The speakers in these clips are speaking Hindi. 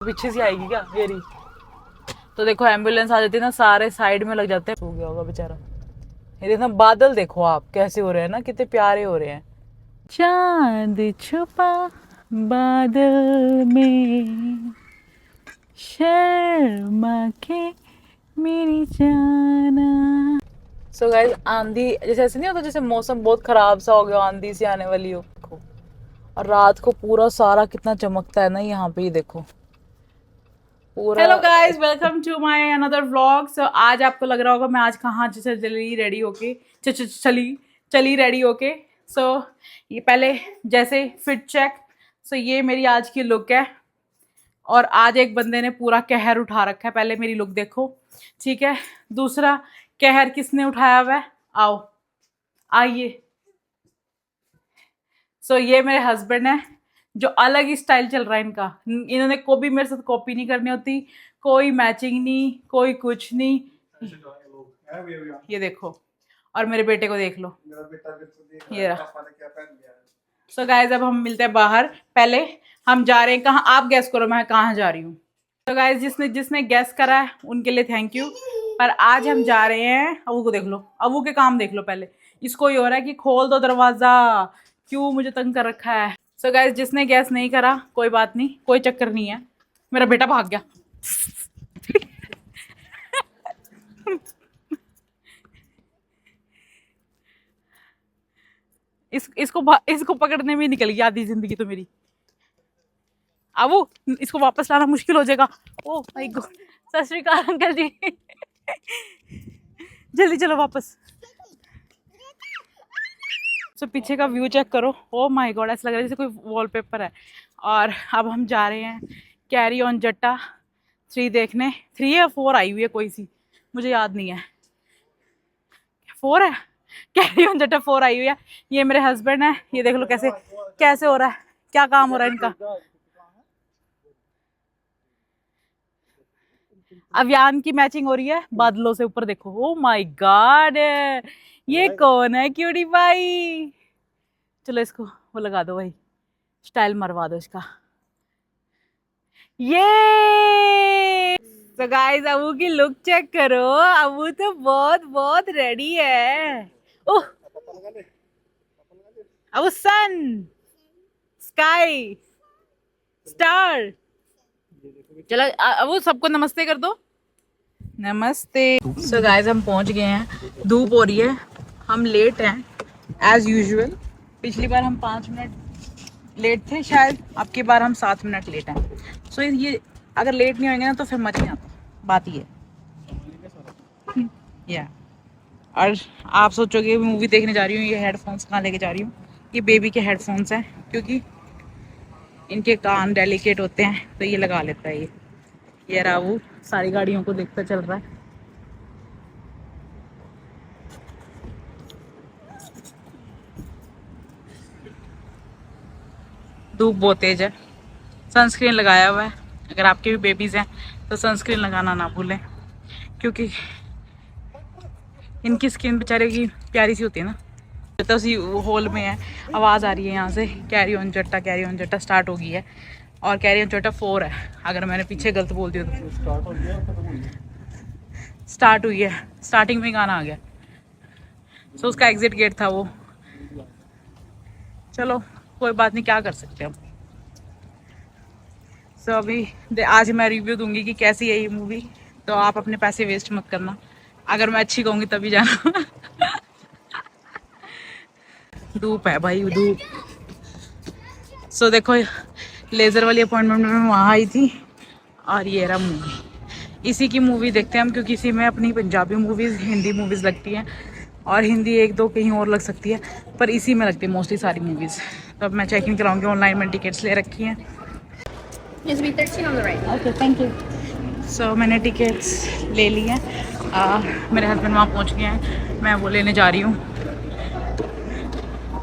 पीछे से आएगी क्या ये रही। तो देखो एम्बुलेंस आ जाती है ना, सारे साइड में लग जाते हैं। हो गया होगा बेचारा। ये देखना बादल देखो आप कैसे हो रहे हैं ना, कितने प्यारे हो रहे हैं। चांद छुपा बादल में शर्मा के मेरी जाना। सो गाइस आंधी जैसे ऐसे नहीं होता, जैसे मौसम बहुत खराब सा हो गया, आंधी सी आने वाली हो। और रात को पूरा सारा कितना चमकता है ना यहाँ पे, ये देखो पूरा। Hello guys, welcome to my another vlog. So आज आपको लग रहा होगा मैं आज कहाँ जैसे चली रेडी होके चली रेडी होके। सो ये पहले जैसे फिट चेक। सो ये मेरी आज की लुक है। और आज एक बंदे ने पूरा कहर उठा रखा है। पहले मेरी लुक देखो, ठीक है। दूसरा कहर किसने उठाया हुआ है, आओ आइए। सो ये मेरे हस्बैंड है, जो अलग ही स्टाइल चल रहा है इनका। इन्होंने कभी मेरे साथ कॉपी नहीं करनी होती, कोई मैचिंग नहीं, कोई कुछ नहीं। ये देखो, और मेरे बेटे को देख लो, ये रहा। सो गाइज अब हम मिलते हैं बाहर। पहले हम जा रहे हैं कहाँ, आप गैस करो मैं कहाँ जा रही हूँ। तो गाइज जिसने गैस करा है उनके लिए थैंक यू। पर आज हम जा रहे हैं, अबू को देख लो, अबू के काम देख लो पहले। इसको ये हो रहा है कि खोल दो दरवाजा, क्यों मुझे तंग कर रखा है। सो गाइज जिसने गैस नहीं करा कोई बात नहीं, कोई चक्कर नहीं है। मेरा बेटा भाग गया। इसको पकड़ने में निकल गई आधी जिंदगी तो मेरी। अब इसको वापस लाना मुश्किल हो जाएगा। ओ माय गॉड, सत श्री अकाल अंकल जी। जल्दी चलो वापस। तो पीछे का व्यू चेक करो। ओ माय गॉड, ऐसा लग रहा है जैसे कोई वॉलपेपर है। और अब हम जा रहे हैं कैरी ऑन जट्टा 3 देखने। 3 या 4 आई हुई है कोई सी, मुझे याद नहीं है। 4 है, कैरी ऑन जट्टा 4 आई हुई है। ये मेरे हस्बैंड है, ये देख लो कैसे कैसे हो रहा है, क्या काम हो रहा है इनका। अभियान की मैचिंग हो रही है बादलों से ऊपर देखो। ओ माय गॉड, ये कौन है क्यूटी भाई। चलो इसको वो लगा दो, भाई स्टाइल मरवा दो इसका। ये तो गाइस अबू की लुक चेक करो, अबू तो बहुत बहुत रेडी है। ओह अबू, सन, स्काई, स्टार। चलो अबू सबको नमस्ते कर दो। नमस्ते। सो गाइस हम पहुंच गए हैं, धूप हो रही है, हम लेट हैं एज यूजुअल। पिछली बार हम 5 मिनट लेट थे शायद, अब की बार हम 7 मिनट लेट हैं। सो ये अगर लेट नहीं होंगे ना तो फिर मजा नहीं आता, बात ये है। या और आप सोचोगे मूवी देखने जा रही हूँ, ये हेडफोन्स कहाँ लेके जा रही हूँ। ये बेबी के हेडफोन्स हैं, क्योंकि इनके कान डेलिकेट होते हैं तो ये लगा लेता है। ये रहा वो सारी गाड़ियों को देखता चल रहा है। धूप बहुत तेज है, सनस्क्रीन लगाया हुआ है। अगर आपके भी बेबीज हैं तो सनस्क्रीन लगाना ना भूलें, क्योंकि इनकी स्किन बेचारे की प्यारी सी होती है ना। तो उसी हॉल में है, आवाज़ आ रही है यहाँ से। कैरी ऑन जट्टा स्टार्ट हो गई है, और कैरी ऑन जट्टा 4 है। अगर मैंने पीछे गलत बोल दिया तो स्टार्ट हुई है, स्टार्टिंग में गाना आ गया। सो उसका एग्जिट गेट था वो। चलो कोई बात नहीं, क्या कर सकते हम। सो अभी आज मैं रिव्यू दूंगी कि कैसी है ये मूवी, तो आप अपने पैसे वेस्ट मत करना। अगर मैं अच्छी कहूँगी तभी जाना। धूप है भाई, धूप। सो देखो लेज़र वाली अपॉइंटमेंट में वहाँ आई थी, और ये रहा मूवी। इसी की मूवी देखते हैं हम, क्योंकि इसी में अपनी पंजाबी मूवीज़, हिंदी मूवीज़ लगती हैं, और हिंदी 1-2 कहीं और लग सकती है, पर इसी में लगती है मोस्टली सारी मूवीज़। तो अब मैं चेकिंग कराऊंगी, ऑनलाइन में टिकट्स ले रखी हैं। Okay thank you. सो मैंने टिकट्स ले ली हैं। मेरे हस्बैंड वहाँ पहुँच गए हैं, मैं वो लेने जा रही हूँ।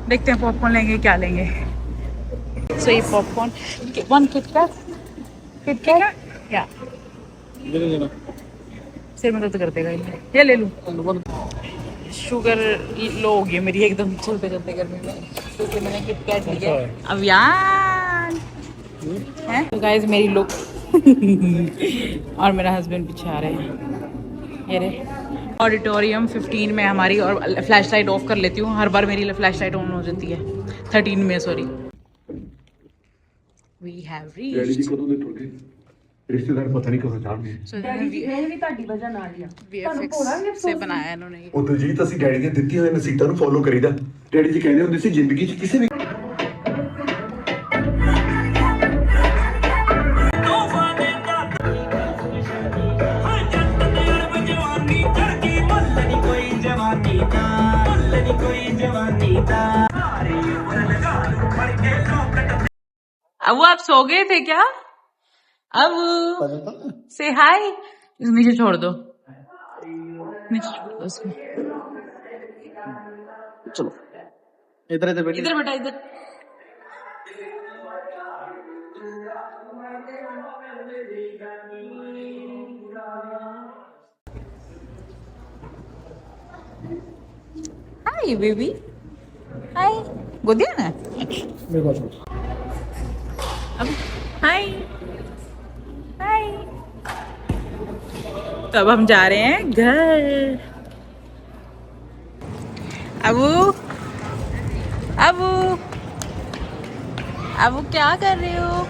देखते हैं पॉपकॉर्न लेंगे क्या लेंगे। सो ये पॉपकॉर्न 1 किटकैट या सिर में दर्द कर देगा ये ले लूँ। शुगर लो हो गई मेरी एकदम चलते चलते गर्मी में, तो इसलिए मैंने किटकैट लिया। अभियान है। तो गाइस मेरी लुक और मेरा हस्बैंड पीछे आ रहे हैं, ये रहे। ऑडिटोरियम 15 में हमारी, और फ्लैश लाइट ऑफ कर लेती हूँ, हर बार मेरी फ्लैश लाइट ऑन हो जाती है। 13 में, सॉरी। We have reached. रिश्तेदार पता नहीं कहाँ जान गए। VFX से बनाया इन्होंने ये। ਉਹ ਦਲਜੀਤ ਅਸੀਂ ਡੈਡੀ ਦੀਆਂ ਦਿੱਤੀਆਂ ਹੋਈਆਂ ਨਸੀਹਤਾਂ ਨੂੰ ਫੋਲੋ ਕਰੀਦਾ। ਡੈਡੀ ਜੀ ਕਹਿੰਦੇ ਹੁੰਦੇ ਸੀ ਜ਼ਿੰਦਗੀ 'ਚ ਕਿਸੇ ਵੀ अब आप सो गए थे क्या? अब से हाय, नीचे छोड़ दो, नीचे छोड़ दो इसमें। चलो इधर इधर बैठिए। इधर बेटा, इधर। हाय बेबी, हाय। गोदिया ना मेरे पास अब। हाय हाय। तो अब हम जा रहे हैं घर। अबू, अबू, अबू क्या कर रहे हो?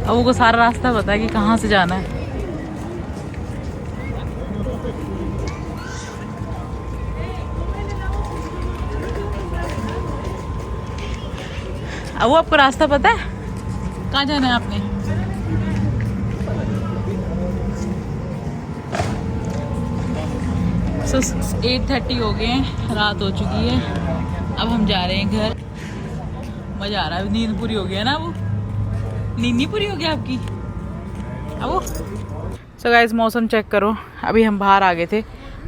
अबू को सारा रास्ता पता है कि कहाँ से जाना है। अबू आपको रास्ता पता है कहाँ जाना है आपने? सो 8:30 हो गए हैं, रात हो चुकी है। अब हम जा रहे हैं घर। मजा आ रहा है, नींद पूरी हो गई है ना? वो नींद नहीं पूरी हो गई आपकी? अब सो गाइस, मौसम चेक करो। अभी हम बाहर आ गए थे,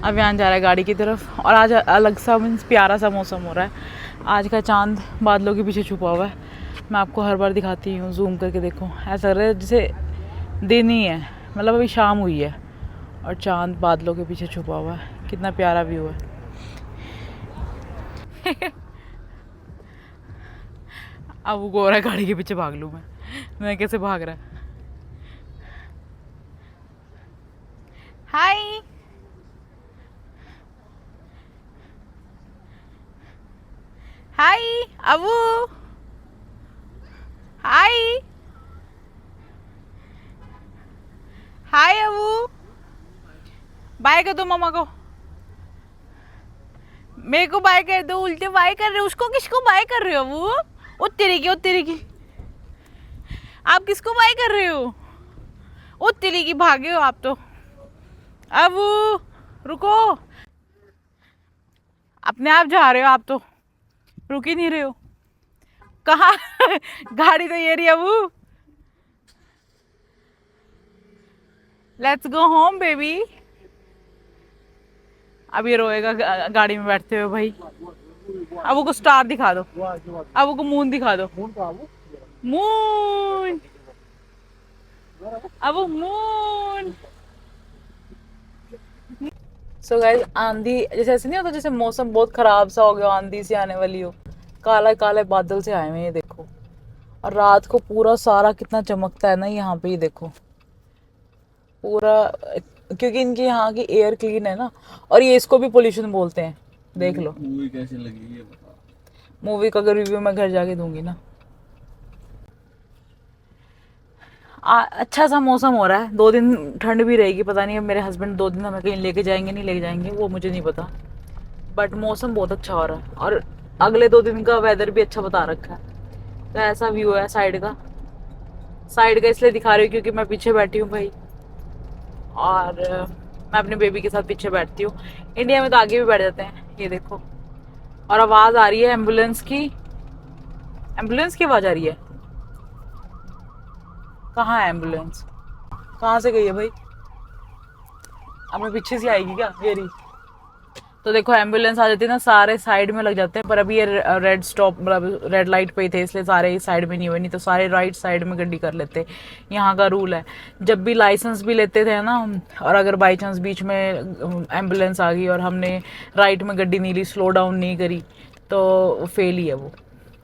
अब यहाँ जा रहा है गाड़ी की तरफ। और आज अलग सा मीन्स प्यारा सा मौसम हो रहा है। आज का चांद बादलों के पीछे छुपा हुआ है। मैं आपको हर बार दिखाती हूँ, जूम करके देखो। ऐसा लग रहा है जैसे दिन ही है, मतलब अभी शाम हुई है और चांद बादलों के पीछे छुपा हुआ है। कितना प्यारा व्यू है। अब वो गोरा गाड़ी के पीछे भाग लूँ मैं कैसे भाग रहा है। हाय, हाय अबू, हाय, हाय अबू। बाय कर दो मम्मा को, मेरे को बाय कर दो। उल्टे बाय कर रहे हो, उसको किसको बाय कर रहे हो अबू? ओ तेरी की आप किसको बाय कर रहे हो? ओ तेरी की भागे हो आप तो। अब रुको, अपने आप जा रहे हो आप तो, रुक ही नहीं रहे हो। कहाँ? गाड़ी तो ये रही Abu. Let's go home baby. अब ये रोएगा गाड़ी में बैठते हुए भाई। अबू को स्टार दिखा दो, अबू को मून दिखा दो। Moon, Abu moon. So guys, आंधी जैसे ऐसे नहीं होता, जैसे मौसम बहुत खराब सा हो गया, आंधी सी आने वाली हो। काला काले बादल से आए हुए हैं, देखो। और रात को पूरा सारा कितना चमकता है ना यहाँ पे, ये देखो पूरा, क्योंकि इनके यहाँ की एयर क्लीन है ना। और ये इसको भी पोल्यूशन बोलते हैं। देख लो मूवी कैसी लगी ये बता। मूवी का अगर रिव्यू मैं घर जाके दूंगी ना। अच्छा सा मौसम हो रहा है। 2 दिन ठंड भी रहेगी, पता नहीं अब मेरे हस्बैंड 2 दिन हमें कहीं लेके जाएंगे नहीं लेके जाएंगे, वो मुझे नहीं पता। बट मौसम बहुत अच्छा हो रहा है और अगले 2 दिन का वेदर भी अच्छा बता रखा है। तो ऐसा व्यू है साइड का। साइड का इसलिए दिखा रही हूँ क्योंकि मैं पीछे बैठी हूँ भाई, और मैं अपने बेबी के साथ पीछे बैठती हूँ। इंडिया में तो आगे भी बैठ जाते हैं, ये देखो। और आवाज़ आ रही है एम्बुलेंस की, एम्बुलेंस की आवाज़ आ रही है। कहाँ है एम्बुलेंस? कहाँ से गई है भाई? अब मैं पीछे से आएगी क्या? ये रही। तो देखो एम्बुलेंस आ जाती है ना, सारे साइड में लग जाते हैं, पर अभी ये रेड स्टॉप मतलब रेड लाइट पे ही थे, इसलिए सारे साइड में नहीं हुए, नहीं तो सारे राइट साइड में गड्डी कर लेते। यहाँ का रूल है। जब भी लाइसेंस भी लेते थे ना हम, और अगर बाई चांस बीच में एम्बुलेंस आ गई और हमने राइट में गड्डी नहीं ली, स्लो डाउन नहीं करी, तो फेल ही है वो।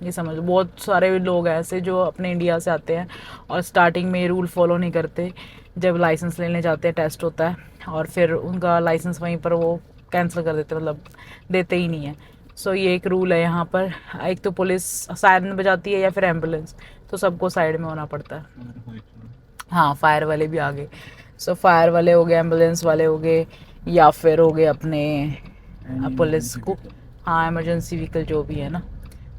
ये समझ, बहुत सारे लोग हैं ऐसे जो अपने इंडिया से आते हैं और स्टार्टिंग में ये रूल फॉलो नहीं करते। जब लाइसेंस लेने जाते हैं, टेस्ट होता है, और फिर उनका लाइसेंस वहीं पर वो कैंसिल कर देते, मतलब देते ही नहीं है। सो ये एक रूल है यहाँ पर। एक तो पुलिस सायरन बजाती है या फिर एम्बुलेंस, तो सबको साइड में होना पड़ता है। हाँ, फायर वाले भी आ गए। सो फायर वाले हो गए, एम्बुलेंस वाले हो गए, या फिर हो गए अपने पुलिस को, हाँ इमरजेंसी व्हीकल जो भी है ना।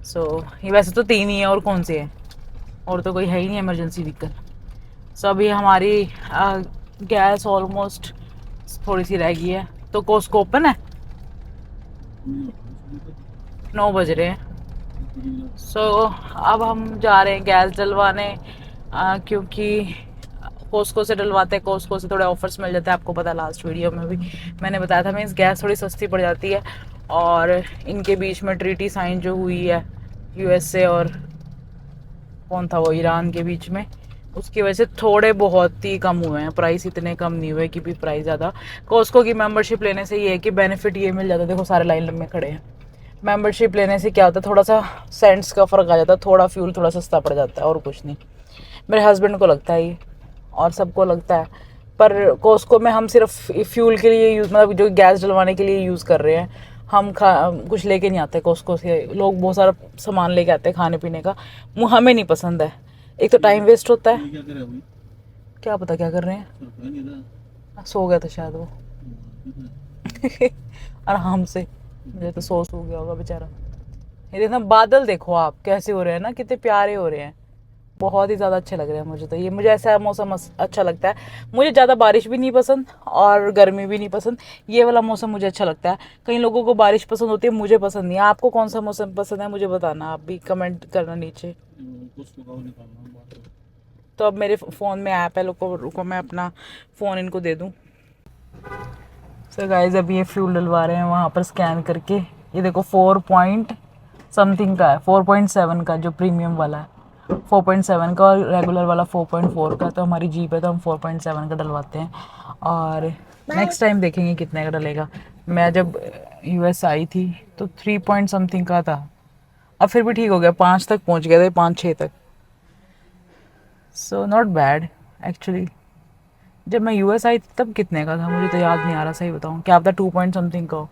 सो ये वैसे तो 3 ही है, और कौन से है, और तो कोई है ही नहीं इमरजेंसी व्हीकल। सो अभी हमारी गैस ऑलमोस्ट थोड़ी सी रह गई है, तो कोस्को ओपन है, 9 बज रहे हैं। सो अब हम जा रहे हैं गैस डलवाने, क्योंकि कोस्को से डलवाते हैं, कोस्को से थोड़े ऑफर्स मिल जाते हैं। आपको पता है लास्ट वीडियो में भी मैंने बताया था, मीन्स गैस थोड़ी सस्ती पड़ जाती है। और इनके बीच में ट्रीटी साइन जो हुई है यूएसए और कौन था वो, ईरान के बीच में, उसकी वजह से थोड़े बहुत ही कम हुए हैं प्राइस, इतने कम नहीं हुए कि भी प्राइस ज़्यादा। कोस्को की मेंबरशिप लेने से ये है कि बेनिफिट ये मिल जाता है, देखो सारे लाइन में खड़े हैं। मेंबरशिप लेने से क्या होता है, थोड़ा सा सेंट्स का फ़र्क आ जाता है, थोड़ा फ्यूल थोड़ा सस्ता पड़ जाता है, और कुछ नहीं। मेरे हस्बैंड को लगता है ये, और सबको लगता है। पर कोस्को में हम सिर्फ फ्यूल के लिए यूज़, मतलब जो गैस डलवाने के लिए यूज़ कर रहे हैं, हम कुछ लेके नहीं आते कोस्को से। लोग बहुत सारा सामान लेके आते हैं खाने पीने का, हमें नहीं पसंद है। एक तो टाइम वेस्ट होता है, क्या पता क्या कर रहे हैं, सो गया था शायद वो आराम से, मुझे तो सो गया होगा बेचारा। ये देखना बादल, देखो आप कैसे हो रहे हैं ना, कितने प्यारे हो रहे हैं, बहुत ही ज़्यादा अच्छे लग रहे हैं मुझे तो। ये मुझे ऐसा मौसम अच्छा लगता है। मुझे ज़्यादा बारिश भी नहीं पसंद और गर्मी भी नहीं पसंद, ये वाला मौसम मुझे अच्छा लगता है। कई लोगों को बारिश पसंद होती है, मुझे पसंद नहीं है। आपको कौन सा मौसम पसंद है मुझे बताना, आप भी कमेंट करना नीचे। तो अब मेरे फ़ोन में ऐप है, रुको मैं अपना फ़ोन इनको दे दूँ। सो गाइस अभी ये फ्यूल डलवा रहे हैं वहाँ पर स्कैन करके। ये देखो 4 पॉइंट समथिंग का है, 4.7 का जो प्रीमियम वाला है 4.7 का, और रेगुलर वाला 4.4 का। तो हमारी जीप है तो हम 4.7 का डलवाते हैं, और नेक्स्ट टाइम देखेंगे कितने का डलेगा। मैं जब यूएस आई थी तो 3 पॉइंट समथिंग का था, अब फिर भी ठीक हो गया, 5 तक पहुँच गए थे, 5-6 तक। So not bad actually. जब मैं यूएस आई थी तब कितने का था मुझे तो याद नहीं आ रहा, सही बताऊँ, क्या पता 2 पॉइंट समथिंग का हो,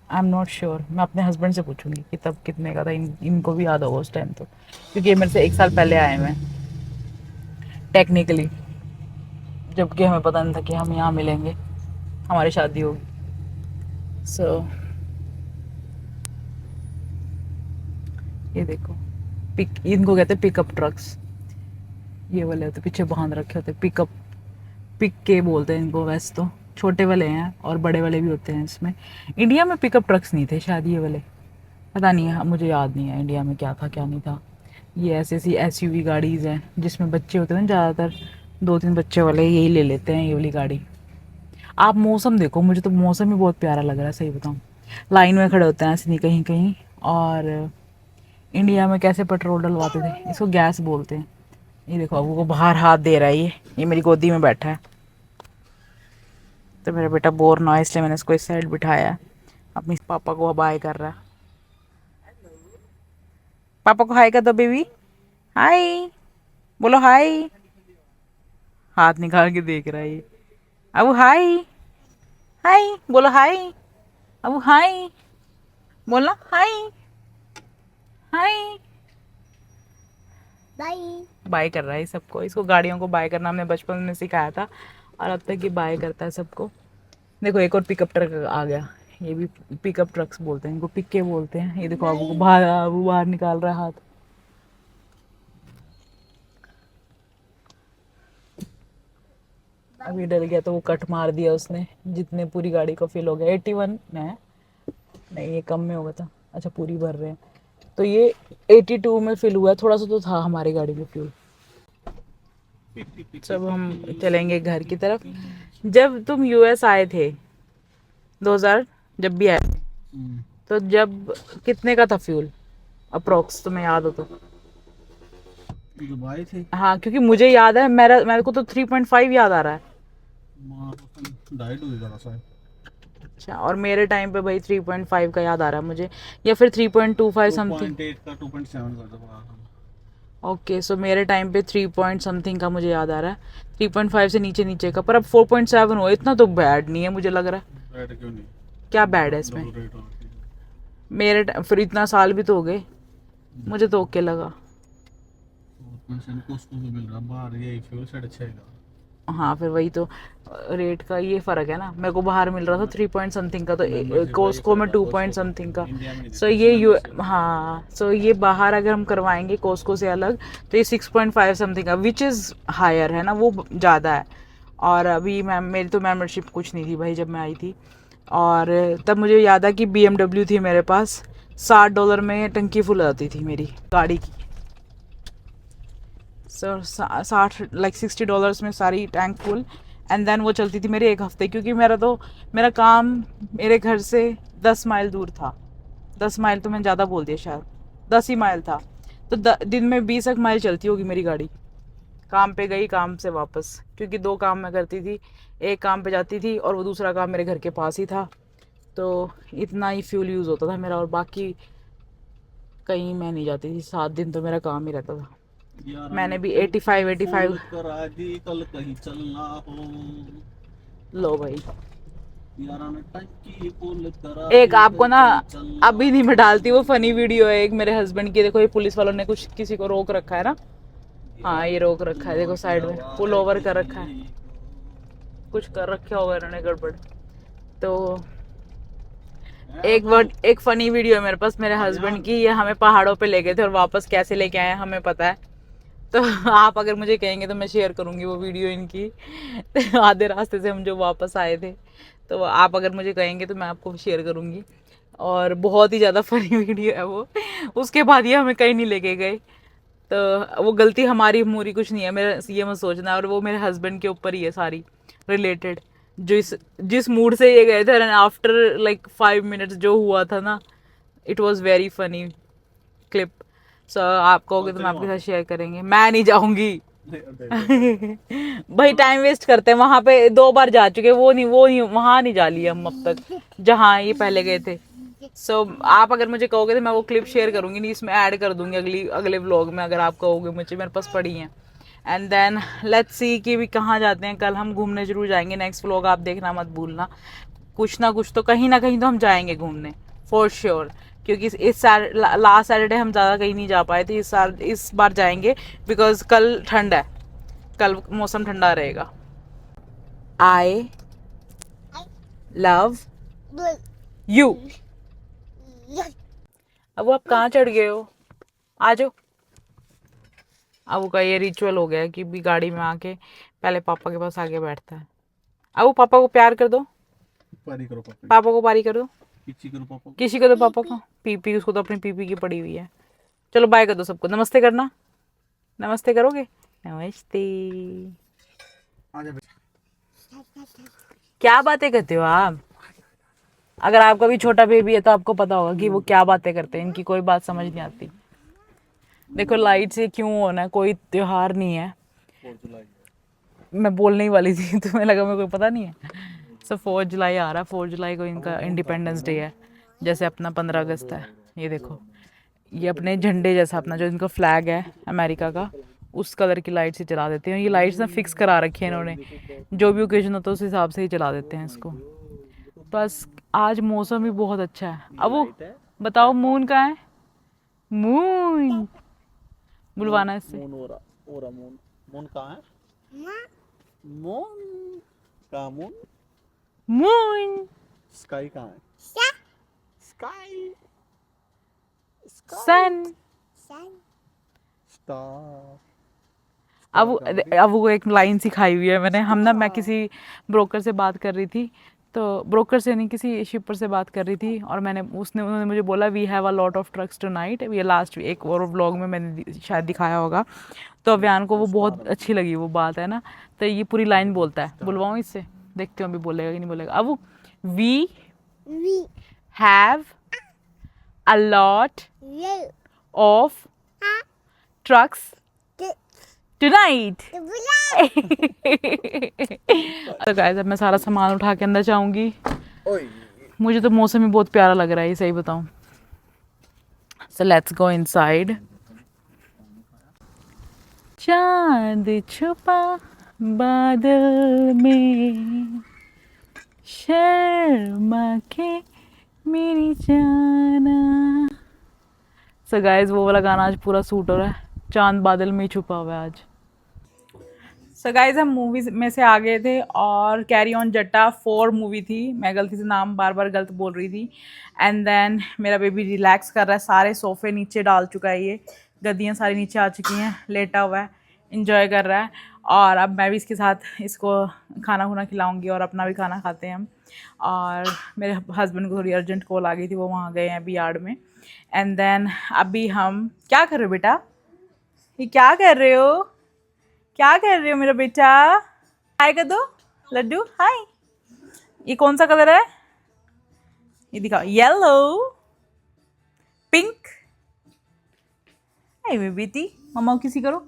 आई एम नॉट श्योर। मैं अपने हस्बैंड से पूछूंगी कि तब कितने का था, इनको भी याद होगा उस टाइम तो, क्योंकि ये मेरे से 1 साल पहले आए हैं टेक्निकली, जबकि हमें पता नहीं था कि हम यहाँ मिलेंगे, हमारी शादी होगी। सो ये देखो इनको कहते हैं पिकअप ट्रक्स, ये वाले होते पीछे बांध रखे होते, पिकअप पिक के बोलते हैं इनको। वैसे तो छोटे वाले हैं और बड़े वाले भी होते हैं इसमें। इंडिया में पिकअप ट्रक्स नहीं थे शायद ये वाले, पता नहीं है, मुझे याद नहीं है इंडिया में क्या था क्या नहीं था। ये ऐसी ऐसी एसयूवी गाड़ीज़ हैं जिसमें बच्चे होते हैं ना, ज़्यादातर 2-3 बच्चे वाले यही ले लेते हैं ये वाली गाड़ी। आप मौसम देखो, मुझे तो मौसम ही बहुत प्यारा लग रहा है, सही बताऊँ। लाइन में खड़े होते हैं ऐसे नहीं कहीं कहीं, और इंडिया में कैसे पेट्रोल डलवाते थे, इसको गैस बोलते हैं। ये देखो अब वो बाहर हाथ दे रहा है, ये मेरी गोदी में बैठा है, तो मेरा बेटा बोर ना हो इसलिए मैंने इसको इस साइड बिठाया है। अपनी पापा को अब हाय कर रहा है, पापा को हाय कर दो बेबी, हाय बोलो हाय, हाथ निकाल के देख रहा है ये। अब हाय, हाय बोलो हाय, अब हाय बोलो हाय, हाय बाय बाय कर रहा है सबको। इसको गाड़ियों को बाय करना हमने बचपन में सिखाया था, और अब तक ये बाय करता है सबको। देखो एक और पिकअप ट्रक आ गया, ये भी पिकअप ट्रक्स बोलते हैं इनको, पिक्के बोलते हैं। ये देखो अब वो बाहर निकाल रहा है हाथ। अभी डर गया तो वो कट मार दिया उसने, जितने पूरी गाड़ी को फिल हो गया। 81 है, नहीं ये कम में होगा था, अच्छा पूरी भर रहे हैं तो ये 82 में फिल हुआ है, थोड़ा सा तो था हमारी गाड़ी में फ्यूल। सब हम चलेंगे घर की तरफ। जब तुम यूएस आए थे 2000 जब भी आए थे। तो जब कितने का था फ्यूल अप्रोक्स, तुम्हें याद हो तो? जब आए थे हाँ, क्योंकि मुझे याद है, मेरे को तो 3.5 याद आ रहा है। डाइट हुई जरा सा। अच्छा, और मेरे टाइम पे भाई 3.5 का याद आ रहा है मुझे, या फिर 3.25 समथिंग। 2.8 का 2.7 कर दो। ओके, सो मेरे टाइम पे 3 पॉइंट समथिंग का मुझे याद आ रहा है, 3.5 से नीचे नीचे का। पर अब 4.7 हुआ, इतना तो बैड नहीं है मुझे लग रहा है। रेट क्यों नहीं? क्या बैड है इसमें? डबल रेट हो रखी फिर इतना साल भी तो हो गए, मुझे तो ओके लगा। है। उसको भी मिल रहा बाहर, यही फ्यूल 6.5 का। हाँ, फिर वही तो रेट का ये फ़र्क है ना। मेरे को बाहर मिल रहा था 3 पॉइंट समथिंग का, तो कोस्को में 2 पॉइंट समथिंग का। सो ये हाँ, सो ये बाहर अगर हम करवाएंगे कोस्को से अलग, तो ये 6.5 समथिंग का, विच इज़ हायर है ना, वो ज़्यादा है। और अभी मैम मेरी तो मेम्बरशिप कुछ नहीं थी भाई जब मैं आई थी। और तब मुझे याद है कि BMW थी मेरे पास, $60 में टंकी फुल आती थी मेरी गाड़ी की। सर 60 लाइक $60 में सारी टैंक फुल, एंड देन वो चलती थी मेरे एक हफ्ते, क्योंकि मेरा काम मेरे घर से 10 माइल दूर था। 10 माइल तो मैंने ज़्यादा बोल दिया, शायद 10 ही माइल था। तो दिन में 20 एक माइल चलती होगी मेरी गाड़ी। काम पे गई, काम से वापस, क्योंकि 2 काम मैं करती थी, एक काम पे जाती थी और वो दूसरा काम मेरे घर के पास ही था। तो इतना ही फ्यूल यूज़ होता था मेरा, और बाकी कहीं मैं नहीं जाती थी। 7 दिन तो मेरा काम ही रहता था। मैंने भी 85 करा दी, कल कहीं चलना हो। लो भाई, यारा ने टंकी फुल करा एक दी, आपको ना कहीं चलना अभी नहीं मैं डालती, वो फनी वीडियो है एक मेरे हस्बैंड की। देखो, ये पुलिस वालों ने कुछ किसी को रोक रखा है ना। हाँ, ये रोक रखा है, देखो साइड में पुल ओवर कर रखा है, कुछ कर रखा होगा इन्होंने गड़बड़। तो एक फनी वीडियो है मेरे पास मेरे हस्बैंड की। ये हमें पहाड़ों पे ले गए थे और वापस कैसे लेके आए हैं हमें पता है। तो आप अगर मुझे कहेंगे तो मैं शेयर करूंगी वो वीडियो इनकी। आधे रास्ते से हम जो वापस आए थे, तो आप अगर मुझे कहेंगे तो मैं आपको शेयर करूंगी। और बहुत ही ज़्यादा फनी वीडियो है वो। उसके बाद ये हमें कहीं नहीं लेके गए, तो वो गलती हमारी मूरी कुछ नहीं है, मेरा ये मत सोचना। और वो मेरे हस्बैंड के ऊपर ही है सारी रिलेटेड, जिस मूड से ये गए थे, एंड आफ्टर लाइक 5 मिनट्स जो हुआ था ना, it was very funny clip. So आप कहोगे तो मैं आपके साथ शेयर करेंगे। मैं नहीं जाऊंगी भाई, टाइम वेस्ट करते हैं। वहां पे 2 बार जा चुके, वो नहीं वहां नहीं जा लिया हम अब तक जहाँ ये पहले गए थे। सो आप अगर मुझे कहोगे तो मैं वो क्लिप शेयर करूंगी, नहीं इसमें ऐड कर दूंगी अगले व्लॉग में, अगर आप कहोगे मुझे। मेरे पास पड़ी हैं। एंड देन लेट्स सी कि भी कहाँ जाते हैं। कल हम घूमने जरूर जाएंगे, नेक्स्ट व्लॉग आप देखना मत भूलना। कुछ ना कुछ तो कहीं ना कहीं तो हम जाएंगे घूमने फॉर श्योर, क्योंकि लास्ट सैटरडे हम ज़्यादा कहीं नहीं जा पाए थे। इस बार जाएंगे, बिकॉज कल ठंड है, कल मौसम ठंडा रहेगा। I love you. अब वो आप कहाँ चढ़ गए हो? आ जाओ। अब वो का ये रिचुअल हो गया है कि भी गाड़ी में आके पहले पापा के पास आके बैठता है। अब वो पापा को प्यार कर दो, पारी करो पापा, पापा को पारी कर दो। किसी करो पापा। किसी को तो पापा को पीपी, उसको तो अपनी पीपी की पड़ी हुई है। चलो बाय कर दो सबको, नमस्ते करना। नमस्ते करोगे? नमस्ते। आजा बेटा। क्या बातें करते हो आप? अगर आपका भी छोटा बेबी है तो आपको पता होगा कि वो क्या बातें करते हैं, इनकी कोई बात समझ नहीं आती। देखो, लाइट से क्यों होना है, कोई त्योहार नहीं है। 4 जुलाई मैं बोलने ही वाली थी, तुम्हें लगा मेरे को पता नहीं है। सो 4 जुलाई आ रहा है, 4 जुलाई को इनका इंडिपेंडेंस डे है, जैसे अपना 15 अगस्त है। ये देखो, ये अपने झंडे जैसा अपना जो इनका फ्लैग है अमेरिका का, उस कलर की लाइट से चला देते हैं। ये लाइट्स ना फिक्स करा रखी है इन्होंने, जो भी ओकेजन होता है उस हिसाब से ही चला देते हैं इसको। बस आज मौसम भी बहुत अच्छा है। अब वो बताओ, मून कहाँ है? मून बुलवाना इससे। मून हो रहा मून। मून कहाँ है? मून कहाँ? मून मून स्काई कहाँ है? स्काई सन। स्टार। अब वो एक लाइन सिखाई हुई है मैंने। मैं किसी ब्रोकर से बात कर रही थी, तो ब्रोकर से नहीं, किसी शिपर से बात कर रही थी, और उन्होंने मुझे बोला we have a lot of trucks tonight. ये लास्ट एक और व्लॉग में मैंने शायद दिखाया होगा, तो अभियान को वो बहुत अच्छी लगी वो बात, है ना। तो ये पूरी लाइन बोलता है, बुलवाऊँ इससे, देखते हो अभी बोलेगा कि नहीं बोलेगा। अब we have a lot of trucks tonight. तो गाइस अब मैं सारा सामान उठा के अंदर जाऊंगी. मुझे तो मौसम ही बहुत प्यारा लग रहा है, सही बताऊं. So let's go inside. चांद छुपा बादल में, शर्मा के मेरी जाना. So guys वो वाला गाना आज पूरा सूट हो रहा है. चांद बादल में छुपा हुआ है आज. So guys हम मूवीज में से आ गए थे और कैरी ऑन जट्टा 4 मूवी थी. मैं गलती से नाम बार बार गलत बोल रही थी. एंड देन मेरा बेबी रिलैक्स कर रहा है. सारे सोफे नीचे डाल चुका है, ये गद्दियाँ सारी नीचे आ चुकी हैं, लेटा हुआ है, इंजॉय कर रहा है. और अब मैं भी इसके साथ इसको खाना खुना खिलाऊंगी और अपना भी खाना खाते हैं हम. और मेरे हस्बैंड को थोड़ी अर्जेंट कॉल आ गई थी, वो वहाँ गए हैं अभी यार्ड में. एंड देन अभी हम क्या कर रहे हो बेटा, ये क्या कर रहे हो, क्या कर रहे हो मेरा बेटा. हाय कर दो लड्डू, हाय. ये कौन सा कलर है, ये दिखाओ. Yellow, pink. हाय मेरी बेटी, मम्मा को किसी करो.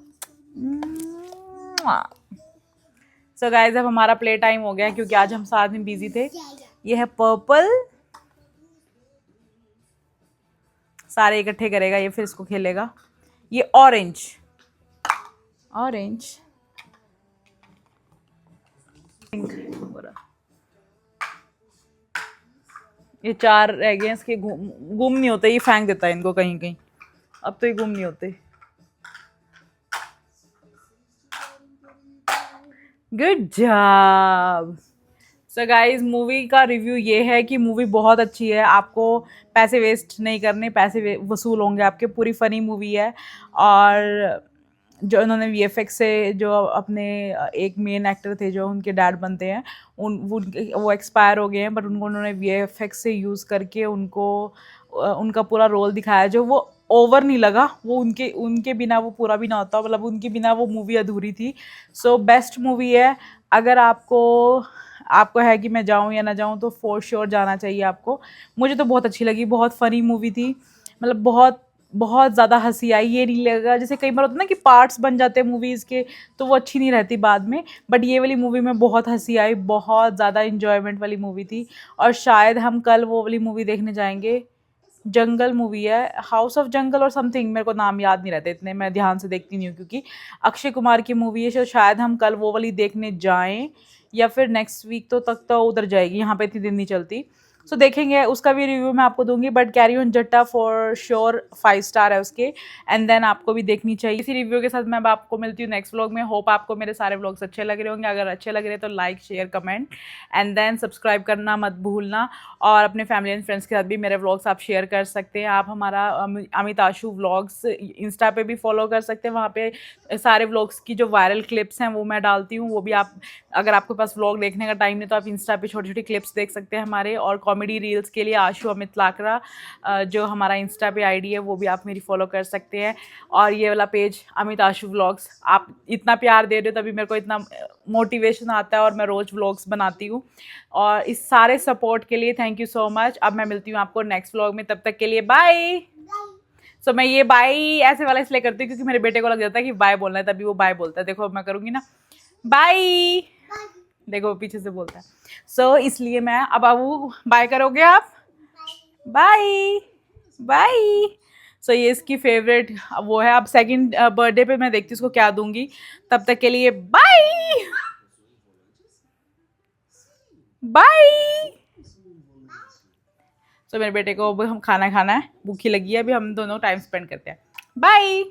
सो गाइस अब हमारा प्ले टाइम हो गया क्योंकि आज हम साथ में बिजी थे. ये है पर्पल, सारे इकट्ठे करेगा ये, फिर इसको खेलेगा. ये ऑरेंज, ऑरेंज, पिंक. ये 4 रह गए, इसके गुम नहीं होते, ये फेंक देता है इनको कहीं कहीं. अब तो ये गुम नहीं होते. Good job. So guys movie का रिव्यू ये है कि मूवी बहुत अच्छी है. आपको पैसे वेस्ट नहीं करने, पैसे वसूल होंगे आपके. पूरी फनी मूवी है. और जो इन्होंने VFX से, जो अपने एक मेन एक्टर थे जो उनके डैड बनते हैं, वो एक्सपायर हो गए हैं, बट उनको उन्होंने VFX से यूज़ करके उनको उनका पूरा रोल दिखाया जो वो ओवर नहीं लगा. वो उनके बिना वो पूरा भी ना होता, मतलब उनके बिना वो मूवी अधूरी थी. सो बेस्ट मूवी है. अगर आपको है कि मैं जाऊं या ना जाऊं तो फॉर श्योर जाना चाहिए आपको. मुझे तो बहुत अच्छी लगी, बहुत फनी मूवी थी. मतलब बहुत बहुत ज़्यादा हंसी आई. ये नहीं लगा जैसे कई बार होता है ना कि पार्ट्स बन जाते हैं मूवीज़ के तो वो अच्छी नहीं रहती बाद में, बट ये वाली मूवी में बहुत हंसी आई, बहुत ज़्यादा इंजॉयमेंट वाली मूवी थी. और शायद हम कल वो वाली मूवी देखने जाएंगे. जंगल मूवी है, हाउस ऑफ जंगल और समथिंग, मेरे को नाम याद नहीं रहते इतने, मैं ध्यान से देखती नहीं हूँ क्योंकि अक्षय कुमार की मूवी है. तो शायद हम कल वो वाली देखने जाएं या फिर नेक्स्ट वीक तो तक तो उधर जाएगी, यहाँ पे इतनी दिन नहीं चलती. सो देखेंगे, उसका भी रिव्यू मैं आपको दूंगी. बट कैरी ऑन जट्टा फॉर श्योर 5 स्टार है उसके. एंड देन आपको भी देखनी चाहिए. इसी रिव्यू के साथ मैं अब आपको मिलती हूँ नेक्स्ट व्लॉग में. होप आपको मेरे सारे व्लॉग्स अच्छे लग रहे होंगे. अगर अच्छे लग रहे हैं तो like, share, comment and then subscribe करना मत भूलना. और अपने फैमिली एंड फ्रेंड्स के साथ भी मेरे व्लॉग्स आप शेयर कर सकते हैं. आप हमारा अमित आशु व्लॉग्स इंस्टा पे भी फॉलो कर सकते हैं. वहाँ पे सारे व्लॉग्स की जो वायरल क्लिप्स हैं वो मैं डालती हूँ. वो भी आप, अगर आपके पास व्लॉग देखने का टाइम नहीं तो आप इंस्टा पे छोटी छोटी क्लिप्स देख सकते हैं हमारे. और कॉमेडी रील्स के लिए आशु अमित लाकरा जो हमारा इंस्टा पे आईडी है वो भी आप मेरी फॉलो कर सकते हैं. और ये वाला पेज अमित आशु व्लॉग्स, आप इतना प्यार दे रहे हो तभी मेरे को इतना मोटिवेशन आता है और मैं रोज़ व्लॉग्स बनाती हूँ. और इस सारे सपोर्ट के लिए थैंक यू सो मच. अब मैं मिलती हूँ आपको नेक्स्ट व्लॉग में, तब तक के लिए बाय. सो मैं ये बाय ऐसे वाला इसलिए करती हूँ क्योंकि मेरे बेटे को लग जाता है कि बाय बोलना है, तभी वो बाय बोलता है. देखो अब मैं करूँगी ना बाय, देखो वो पीछे से बोलता है. सो इसलिए मैं अब वो बाय करोगे आप, बाय बाय. सो ये इसकी फेवरेट वो है. अब सेकंड बर्थडे पे मैं देखती हूँ उसको क्या दूंगी. तब तक के लिए बाय बाय. सो मेरे बेटे को अब हम खाना खाना है, भूखी लगी है, अभी हम दोनों टाइम स्पेंड करते हैं. बाय.